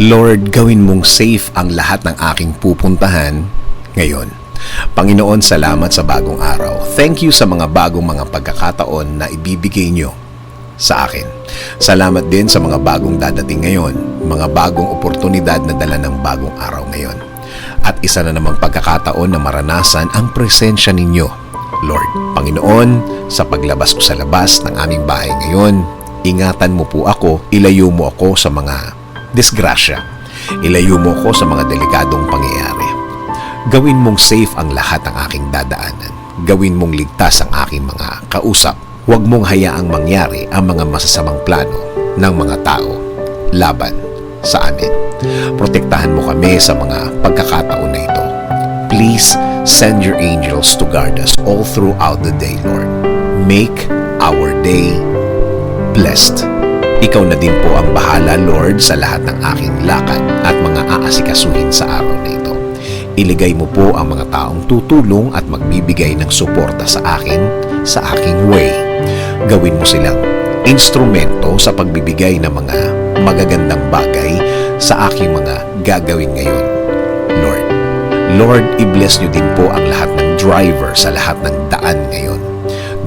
Lord, gawin mong safe ang lahat ng aking pupuntahan ngayon. Panginoon, salamat sa bagong araw. Thank you sa mga bagong mga pagkakataon na ibibigay nyo sa akin. Salamat din sa mga bagong dadating ngayon, mga bagong oportunidad na dala ng bagong araw ngayon. At isa na namang pagkakataon na maranasan ang presensya ninyo, Lord. Panginoon, sa paglabas ko sa labas ng aming bahay ngayon, ingatan mo po ako, ilayo mo ako sa mga disgrasya. Ilayo mo ako sa mga delikadong pangyayari. Gawin mong safe ang lahat ng aking dadaanan. Gawin mong ligtas ang aking mga kausap. Huwag mong hayaang mangyari ang mga masasamang plano ng mga tao laban sa amin. Protektahan mo kami sa mga pagkakataon na ito. Please send your angels to guard us all throughout the day, Lord. Make our day blessed. Ikaw na din po ang bahala, Lord, sa lahat ng aking lakad at mga aasikasuhin sa araw na ito. Iligay mo po ang mga taong tutulong at magbibigay ng suporta sa akin, sa aking way. Gawin mo silang instrumento sa pagbibigay ng mga magagandang bagay sa aking mga gagawin ngayon, Lord. Lord, i-bless niyo din po ang lahat ng driver sa lahat ng daan ngayon.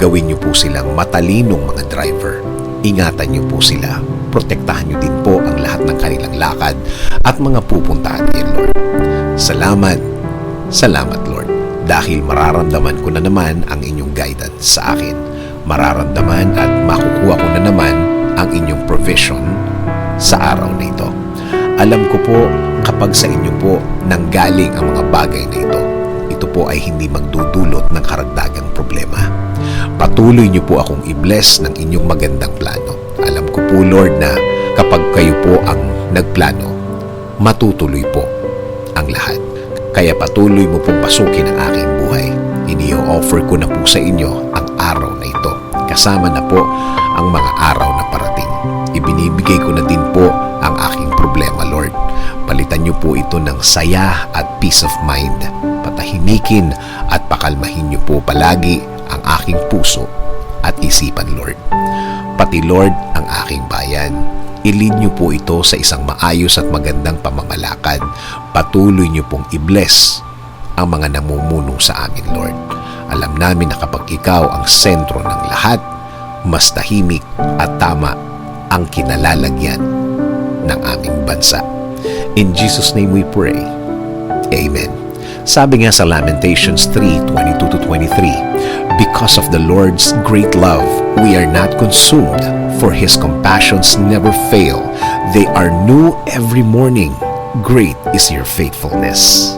Gawin niyo po silang matalinong mga driver. Ingatan niyo po sila. Protektahan niyo din po ang lahat ng kanilang lakad at mga pupuntahan ngayon, Lord. Salamat, salamat, Lord. Dahil mararamdaman ko na naman ang inyong guidance sa akin. Mararamdaman at makukuha ko na naman ang inyong provision sa araw na ito. Alam ko po kapag sa inyo po nanggaling ang mga bagay na ito po ay hindi magdudulot ng karagdagang problema. Patuloy niyo po akong i-bless ng inyong magandang plano. Alam ko po, Lord, na kapag kayo po ang nagplano, matutuloy po ang lahat. Kaya patuloy mo pong pasukin ang aking buhay. Ini-offer ko na po sa inyo ang araw na ito. Kasama na po ang mga araw na parating. Ibinibigay ko na din po ang aking problema, Lord. Palitan niyo po ito ng saya at peace of mind. Patahimikin at pakalmahin niyo po palagi ang aking puso at isipan, Lord. Pati, Lord, ang aking bayan. I-lead niyo po ito sa isang maayos at magandang pamamalakad. Patuloy niyo pong i-bless ang mga namumuno sa amin, Lord. Alam namin na kapag ikaw ang sentro ng lahat, mas tahimik at tama ang kinalalagyan ng aming bansa. In Jesus' name we pray. Amen. Sabi nga sa Lamentations 3:22-23, because of the Lord's great love, we are not consumed, for His compassions never fail. They are new every morning. Great is your faithfulness.